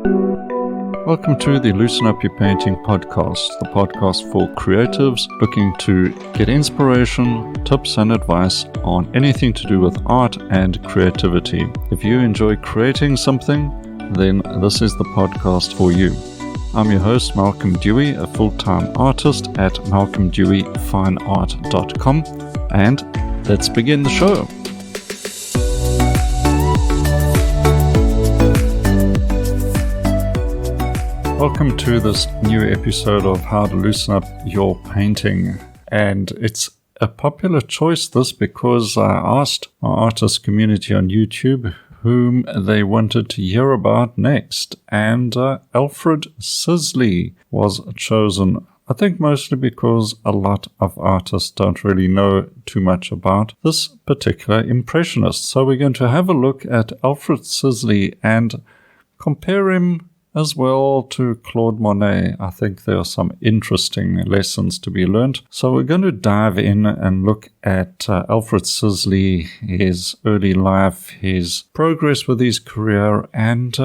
Welcome to the Loosen Up Your Painting podcast, the podcast for creatives looking to get inspiration, tips and advice on anything to do with art and creativity. If you enjoy creating something, then this is the podcast for you. I'm your host, Malcolm Dewey, a full-time artist at malcolmdeweyfineart.com, and let's begin the show. Welcome to this new episode of How to Loosen Up Your Painting. And it's a popular choice, this, because I asked my artist community on YouTube whom they wanted to hear about next. And Alfred Sisley was chosen, I think mostly because a lot of artists don't really know too much about this particular Impressionist. So we're going to have a look at Alfred Sisley and compare him as well to Claude Monet. I think there are some interesting lessons to be learned. So we're going to dive in and look at Alfred Sisley, his early life, his progress with his career, and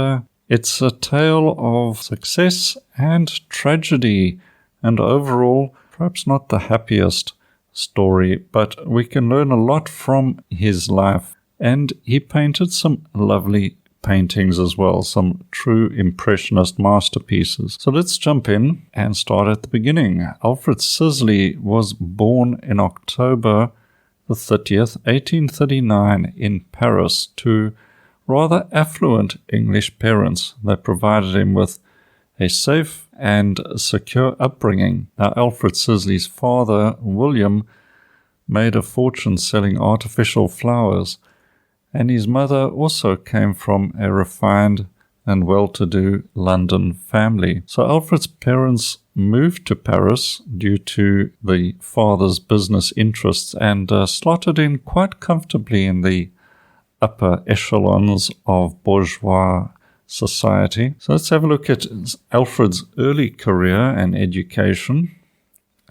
it's a tale of success and tragedy, and overall, perhaps not the happiest story, but we can learn a lot from his life. And he painted some lovely paintings as well, some true Impressionist masterpieces. So let's jump in and start at the beginning. Alfred Sisley was born in October the 30th, 1839 in Paris to rather affluent English parents that provided him with a safe and secure upbringing. Now, Alfred Sisley's father, William, made a fortune selling artificial flowers, and his mother also came from a refined and well-to-do London family. So Alfred's parents moved to Paris due to the father's business interests and slotted in quite comfortably in the upper echelons of bourgeois society. So let's have a look at Alfred's early career and education.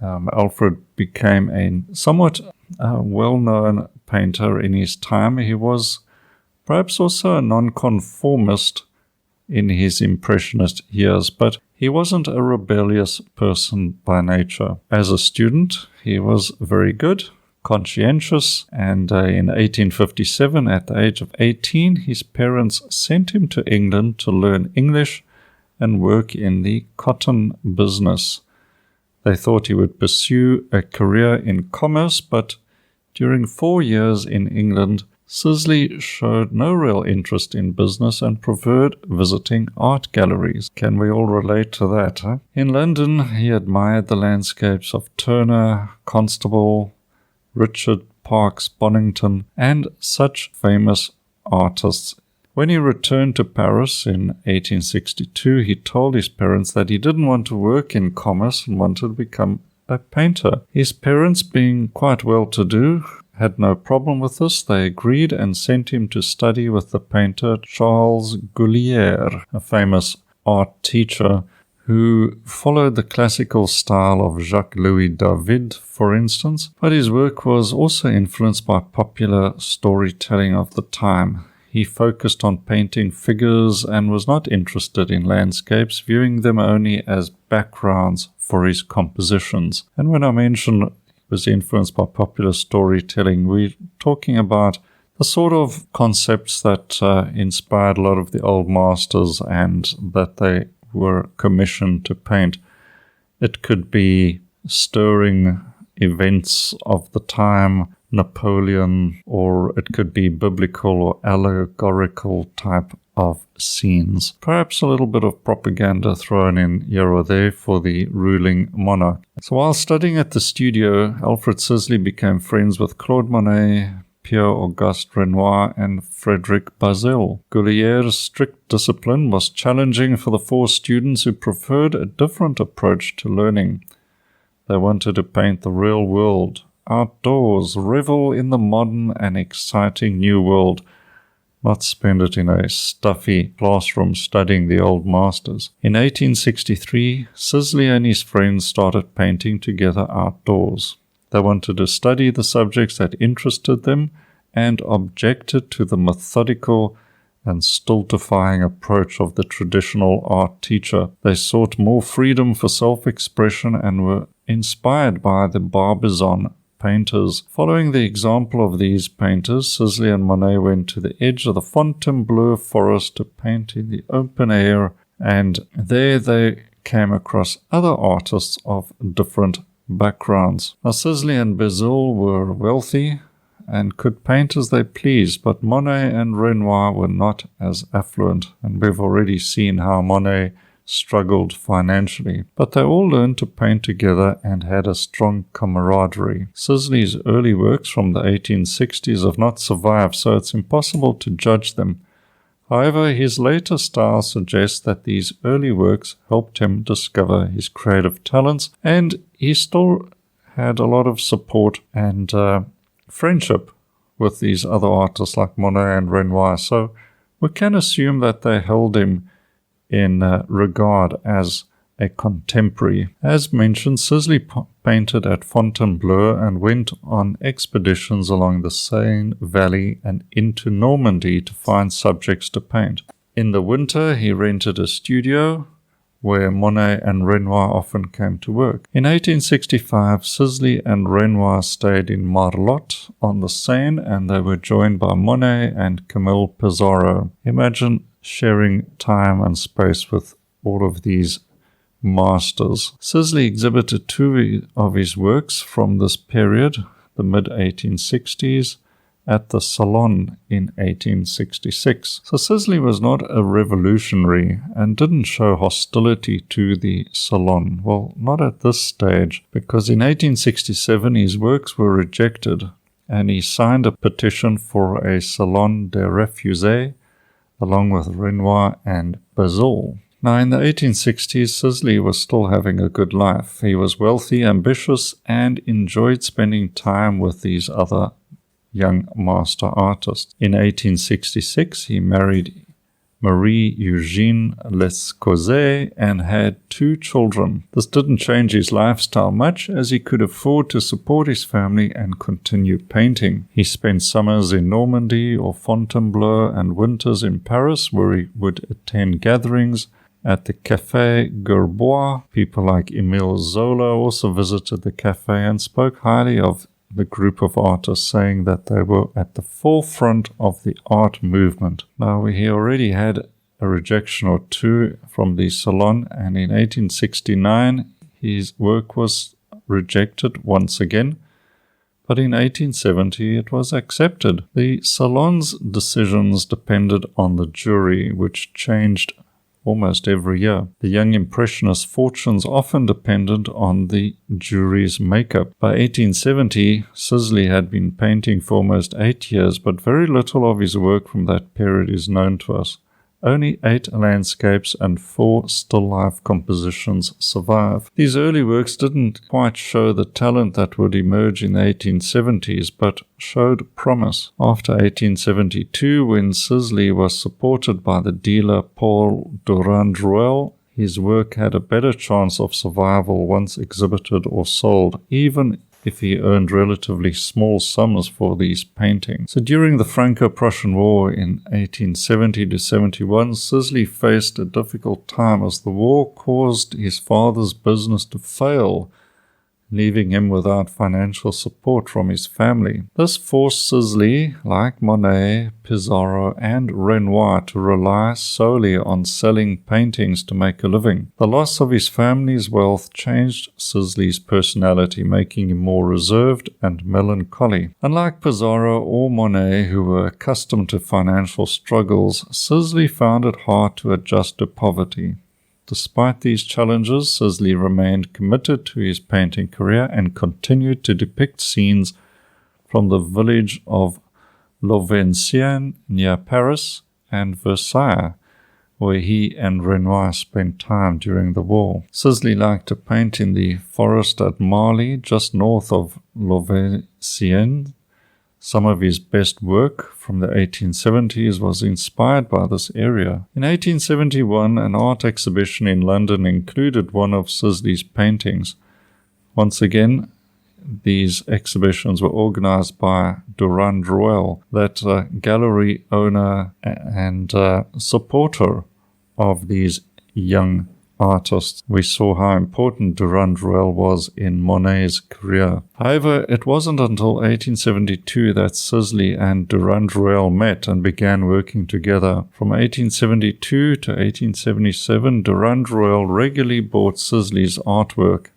Alfred became a somewhat well-known painter in his time. He was perhaps also a nonconformist in his Impressionist years, but he wasn't a rebellious person by nature. As a student, he was very good, conscientious, and in 1857, at the age of 18, his parents sent him to England to learn English and work in the cotton business. They thought he would pursue a career in commerce, but during 4 years in England, Sisley showed no real interest in business and preferred visiting art galleries. Can we all relate to that, huh? In London, he admired the landscapes of Turner, Constable, Richard Parkes Bonington, and such famous artists. When he returned to Paris in 1862, he told his parents that he didn't want to work in commerce and wanted to become a painter. His parents, being quite well-to-do, had no problem with this. They agreed and sent him to study with the painter Charles Goulier, a famous art teacher who followed the classical style of Jacques-Louis David, for instance, but his work was also influenced by popular storytelling of the time. He focused on painting figures and was not interested in landscapes, viewing them only as backgrounds for his compositions. And when I mention he was influenced by popular storytelling, we're talking about the sort of concepts that inspired a lot of the old masters and that they were commissioned to paint. It could be stirring events of the time, Napoleon, or it could be biblical or allegorical type of scenes. Perhaps a little bit of propaganda thrown in here or there for the ruling monarch. So while studying at the studio, Alfred Sisley became friends with Claude Monet, Auguste Renoir, and Frédéric Bazille. Goulier's strict discipline was challenging for the 4 students who preferred a different approach to learning. They wanted to paint the real world, outdoors, revel in the modern and exciting new world, not spend it in a stuffy classroom studying the old masters. In 1863, Sisley and his friends started painting together outdoors. They wanted to study the subjects that interested them and objected to the methodical and stultifying approach of the traditional art teacher. They sought more freedom for self-expression and were inspired by the Barbizon painters. Following the example of these painters, Sisley and Monet went to the edge of the Fontainebleau forest to paint in the open air, and there they came across other artists of different backgrounds. Now, Sisley and Bazille were wealthy and could paint as they pleased, but Monet and Renoir were not as affluent, and we've already seen how Monet struggled financially. But they all learned to paint together and had a strong camaraderie. Sisley's early works from the 1860s have not survived, so it's impossible to judge them. However, his later style suggests that these early works helped him discover his creative talents, and he still had a lot of support and friendship with these other artists like Monet and Renoir, so we can assume that they held him in regard as a contemporary. As mentioned, Sisley painted at Fontainebleau and went on expeditions along the Seine Valley and into Normandy to find subjects to paint. In the winter, he rented a studio where Monet and Renoir often came to work. In 1865, Sisley and Renoir stayed in Marlotte on the Seine, and they were joined by Monet and Camille Pissarro. Imagine sharing time and space with all of these masters. Sisley exhibited two of his works from this period, the mid-1860s, at the Salon in 1866. So Sisley was not a revolutionary and didn't show hostility to the Salon. Well, not at this stage, because in 1867 his works were rejected and he signed a petition for a Salon des Refusés along with Renoir and Bazille. Now, in the 1860s, Sisley was still having a good life. He was wealthy, ambitious, and enjoyed spending time with these other young master artists. In 1866, he married Marie-Eugène Lescauzet and had 2 children. This didn't change his lifestyle much, as he could afford to support his family and continue painting. He spent summers in Normandy or Fontainebleau and winters in Paris, where he would attend gatherings at the Café Gerbois. People like Émile Zola also visited the café and spoke highly of the group of artists, saying that they were at the forefront of the art movement. Now, he already had a rejection or 2 from the Salon, and in 1869 his work was rejected once again, but in 1870 it was accepted. The Salon's decisions depended on the jury, which changed almost every year. The young Impressionist fortunes often depended on the jury's makeup. By 1870, Sisley had been painting for almost 8 years, but very little of his work from that period is known to us. Only 8 landscapes and 4 still life compositions survive. These early works didn't quite show the talent that would emerge in the 1870s, but showed promise. After 1872, when Sisley was supported by the dealer Paul Durand-Ruel, his work had a better chance of survival once exhibited or sold, even if he earned relatively small sums for these paintings. So during the Franco-Prussian War in 1870-71, Sisley faced a difficult time as the war caused his father's business to fail, leaving him without financial support from his family. This forced Sisley, like Monet, Pissarro, and Renoir, to rely solely on selling paintings to make a living. The loss of his family's wealth changed Sisley's personality, making him more reserved and melancholy. Unlike Pissarro or Monet, who were accustomed to financial struggles, Sisley found it hard to adjust to poverty. Despite these challenges, Sisley remained committed to his painting career and continued to depict scenes from the village of Louveciennes near Paris and Versailles, where he and Renoir spent time during the war. Sisley liked to paint in the forest at Marly, just north of Louveciennes. Some of his best work from the 1870s was inspired by this area. In 1871, an art exhibition in London included one of Sisley's paintings. Once again, these exhibitions were organized by Durand Ruel, that gallery owner and supporter of these young artists. We saw how important Durand Ruel was in Monet's career. However, it wasn't until 1872 that Sisley and Durand Ruel met and began working together. From 1872 to 1877, Durand Ruel regularly bought Sisley's artwork,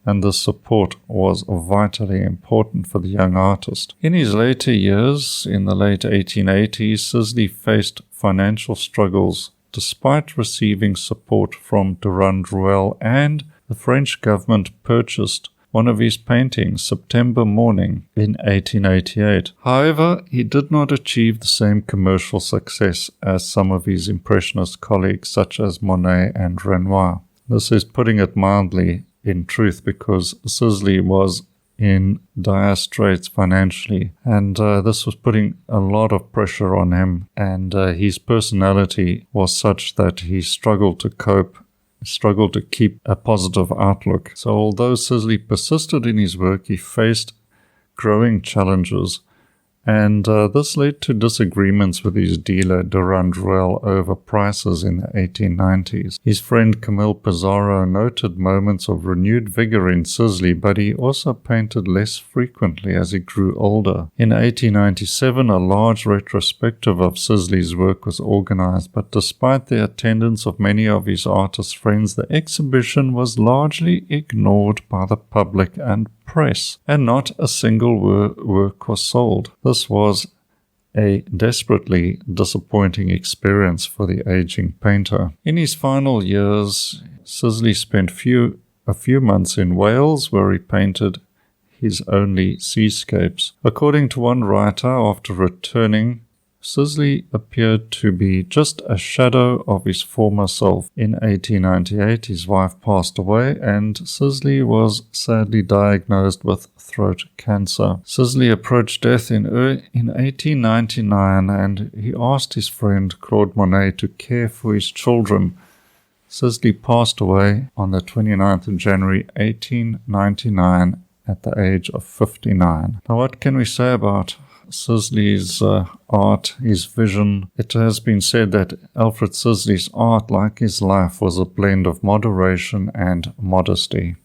and the support was vitally important for the young artist. In his later years, in the late 1880s, Sisley faced financial struggles despite receiving support from Durand Ruel, and the French government purchased one of his paintings, September Morning, in 1888. However, he did not achieve the same commercial success as some of his Impressionist colleagues, such as Monet and Renoir. This is putting it mildly, in truth, because Sisley was in dire straits financially, and this was putting a lot of pressure on him, and his personality was such that he struggled to cope, struggled to keep a positive outlook. So although Sisley persisted in his work, he faced growing challenges, and this led to disagreements with his dealer Durand Ruel over prices in the 1890s. His friend Camille Pissarro noted moments of renewed vigor in Sisley, but he also painted less frequently as he grew older. In 1897, a large retrospective of Sisley's work was organized, but despite the attendance of many of his artist friends, the exhibition was largely ignored by the public and press, and not a single work was sold. This was a desperately disappointing experience for the aging painter. In his final years, Sisley spent a few months in Wales, where he painted his only seascapes. According to one writer, after returning, Sisley appeared to be just a shadow of his former self. In 1898, his wife passed away, and Sisley was sadly diagnosed with throat cancer. Sisley approached death in 1899, and he asked his friend Claude Monet to care for his children. Sisley passed away on the 29th of January 1899 at the age of 59. Now, what can we say about Sisley's art, his vision? It has been said that Alfred Sisley's art, like his life, was a blend of moderation and modesty.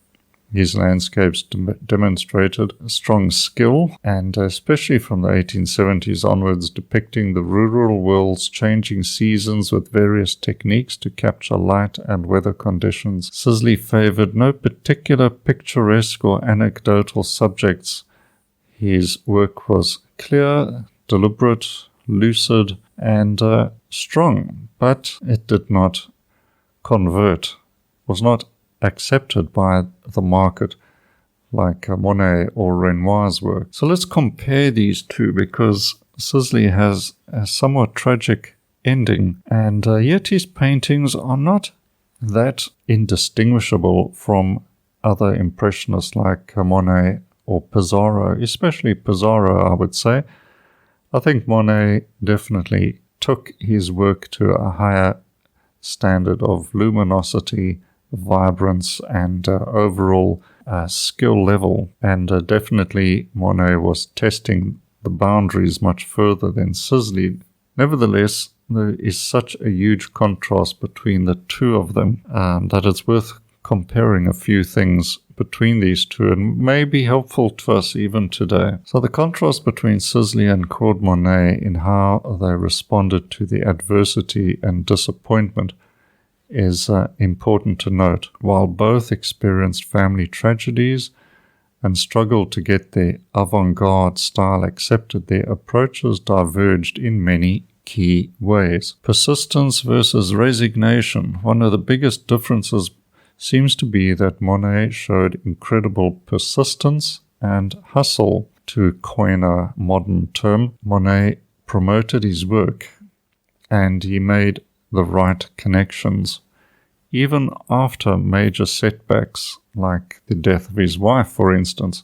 His landscapes demonstrated strong skill, and especially from the 1870s onwards, depicting the rural world's changing seasons with various techniques to capture light and weather conditions. Sisley favored no particular picturesque or anecdotal subjects. His work was clear, deliberate, lucid, and strong, but it did not convert, was not accepted by the market like Monet or Renoir's work. So let's compare these two, because Sisley has a somewhat tragic ending, and yet his paintings are not that indistinguishable from other Impressionists like Monet or Pissarro, especially Pissarro, I would say. I think Monet definitely took his work to a higher standard of luminosity, vibrance, and overall skill level. And definitely Monet was testing the boundaries much further than Sisley. Nevertheless, there is such a huge contrast between the two of them that it's worth comparing a few things between these two, and may be helpful to us even today. So the contrast between Sisley and Claude Monet in how they responded to the adversity and disappointment is important to note. While both experienced family tragedies and struggled to get their avant-garde style accepted, their approaches diverged in many key ways. Persistence versus resignation. One of the biggest differences seems to be that Monet showed incredible persistence and hustle. To coin a modern term, Monet promoted his work and he made the right connections. Even after major setbacks, like the death of his wife, for instance,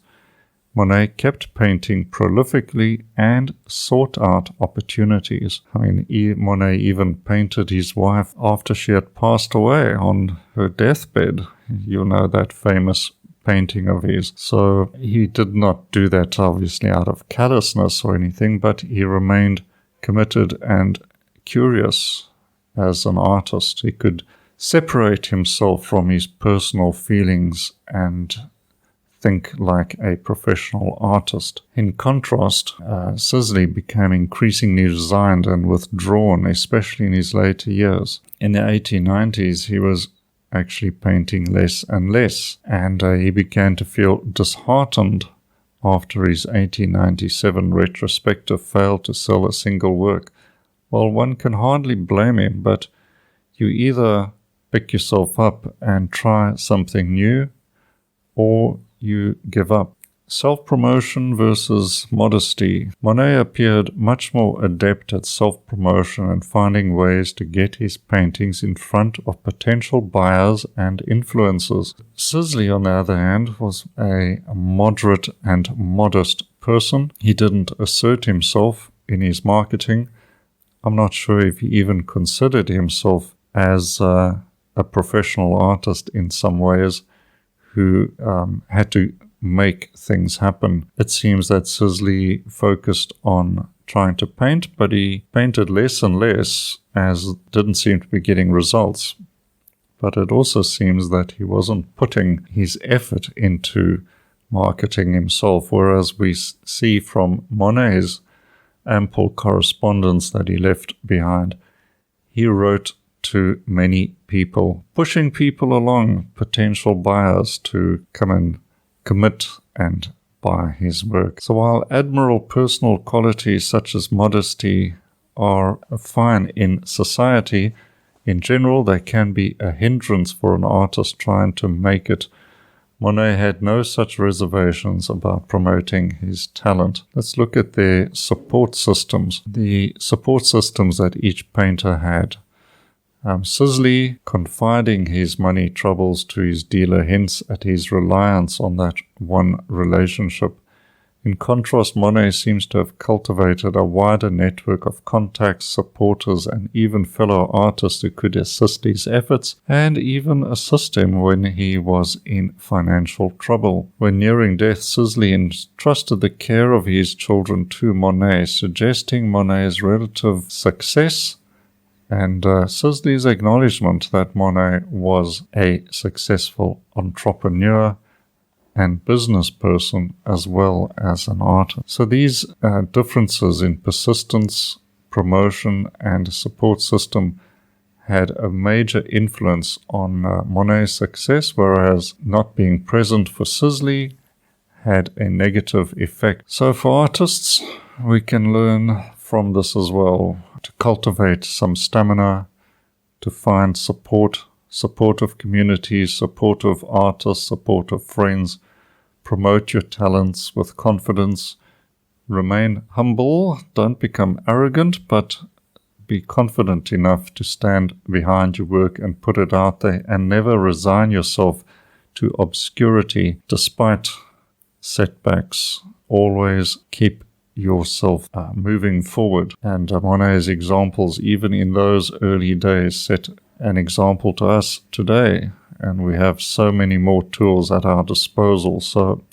Monet kept painting prolifically and sought out opportunities. Monet even painted his wife after she had passed away on her deathbed. You know that famous painting of his. So he did not do that obviously out of callousness or anything, but he remained committed and curious as an artist. He could separate himself from his personal feelings and think like a professional artist. In contrast, Sisley became increasingly resigned and withdrawn, especially in his later years. In the 1890s, he was actually painting less and less, and he began to feel disheartened after his 1897 retrospective failed to sell a single work. Well, one can hardly blame him, but you either pick yourself up and try something new, or you give up. Self-promotion versus modesty. Monet appeared much more adept at self-promotion and finding ways to get his paintings in front of potential buyers and influencers. Sisley, on the other hand, was a moderate and modest person. He didn't assert himself in his marketing. I'm not sure if he even considered himself as a professional artist in some ways, who had to make things happen. It seems that Sisley focused on trying to paint, but he painted less and less as didn't seem to be getting results. But it also seems that he wasn't putting his effort into marketing himself, whereas we see from Monet's ample correspondence that he left behind, he wrote to many people, pushing people along, potential buyers, to come and commit and buy his work. So while admirable personal qualities such as modesty are fine in society, in general they can be a hindrance for an artist trying to make it. Monet had no such reservations about promoting his talent. Let's look at their support systems. The support systems that each painter had. Sisley, confiding his money troubles to his dealer, hints at his reliance on that one relationship. In contrast, Monet seems to have cultivated a wider network of contacts, supporters, and even fellow artists who could assist his efforts and even assist him when he was in financial trouble. When nearing death, Sisley entrusted the care of his children to Monet, suggesting Monet's relative success and Sisley's acknowledgement that Monet was a successful entrepreneur and business person as well as an artist. So these differences in persistence, promotion, and support system had a major influence on Monet's success, whereas not being present for Sisley had a negative effect. So for artists, we can learn from this as well, to cultivate some stamina, to find support, supportive communities, supportive artists, supportive friends. Promote your talents with confidence. Remain humble. Don't become arrogant, but be confident enough to stand behind your work and put it out there, and never resign yourself to obscurity despite setbacks. Always keep yourself moving forward. And Monet's examples, even in those early days, set an example to us today. And we have so many more tools at our disposal, so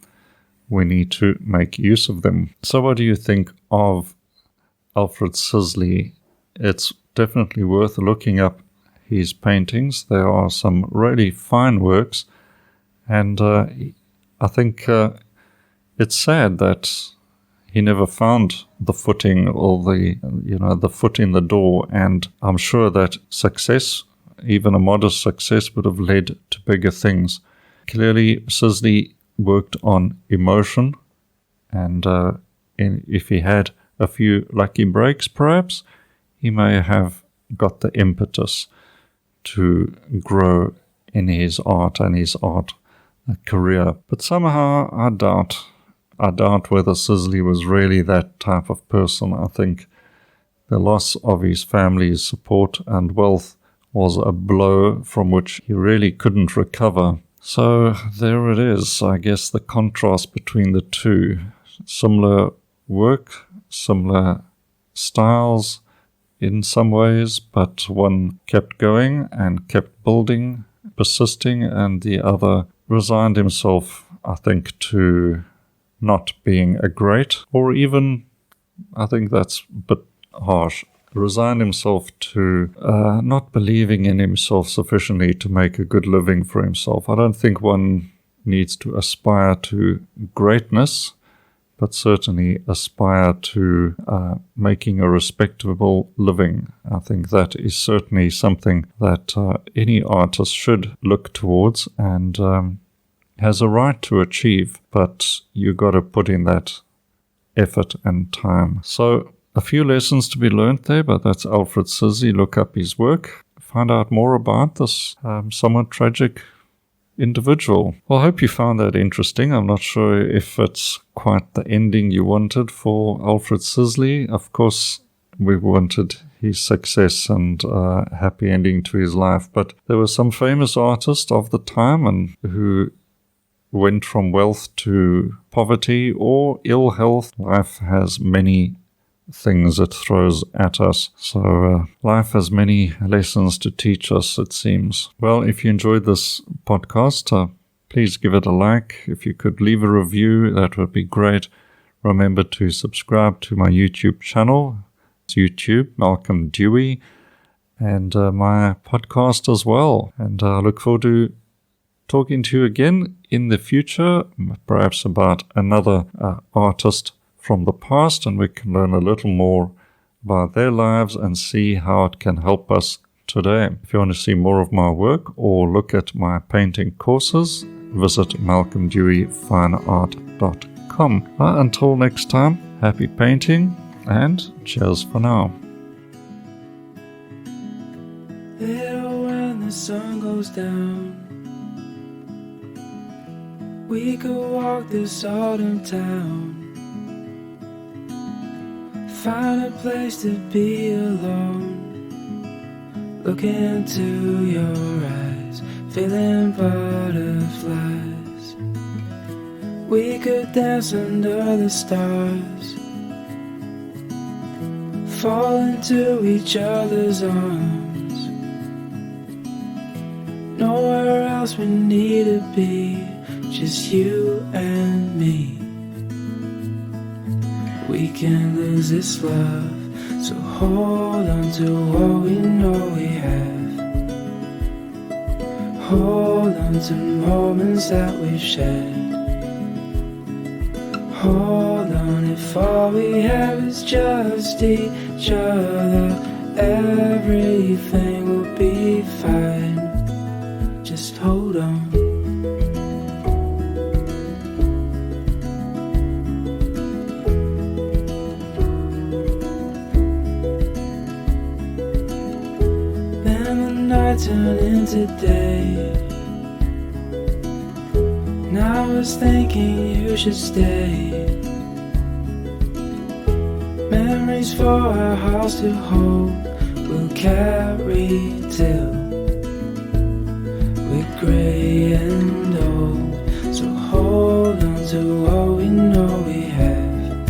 we need to make use of them. So what do you think of Alfred Sisley? It's definitely worth looking up his paintings. There are some really fine works, and I think it's sad that he never found the footing or the foot in the door, and I'm sure that success, even a modest success, would have led to bigger things. Clearly, Sisley worked on emotion, and if he had a few lucky breaks, perhaps, he may have got the impetus to grow in his art and his art career. But somehow I doubt whether Sisley was really that type of person. I think the loss of his family's support and wealth was a blow from which he really couldn't recover. So there it is, I guess, the contrast between the two. Similar work, similar styles in some ways, but one kept going and kept building, persisting, and the other resigned himself I think, to not being a great, or even, I think that's a bit harsh, resign himself to not believing in himself sufficiently to make a good living for himself. I don't think one needs to aspire to greatness, but certainly aspire to making a respectable living. I think that is certainly something that any artist should look towards and has a right to achieve, but you got to put in that effort and time. So a few lessons to be learned there, but that's Alfred Sisley. Look up his work, find out more about this somewhat tragic individual. Well, I hope you found that interesting. I'm not sure if it's quite the ending you wanted for Alfred Sisley. Of course, we wanted his success and happy ending to his life, but there were some famous artists of the time and who went from wealth to poverty or ill health. Life has many things it throws at us. So life has many lessons to teach us, it seems. Well, if you enjoyed this podcast, please give it a like. If you could leave a review, that would be great. Remember to subscribe to my YouTube channel. It's YouTube, Malcolm Dewey, and my podcast as well. And I look forward to talking to you again in the future, perhaps about another artist from the past, and we can learn a little more about their lives and see how it can help us today. If you want to see more of my work or look at my painting courses, visit malcolmdeweyfineart.com. Until next time, happy painting and cheers for now. There when the sun goes down, we could walk this autumn town, find a place to be alone, look into your eyes, feeling butterflies. We could dance under the stars, fall into each other's arms. Nowhere else we need to be, just you and me. We can't lose this love, so hold on to what we know we have. Hold on to moments that we've shared. Hold on if all we have is just each other, everything will be fine. Just hold on. Turn into day. Now I was thinking you should stay. Memories for our house to hold, we'll carry till we're gray and old. So hold on to what we know we have.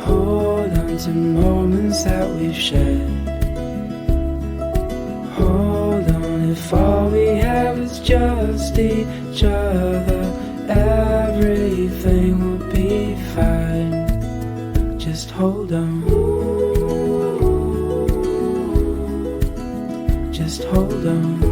Hold on to moments that we've shared. Hold on if all we have is just each other, everything will be fine. Just hold on. Just hold on.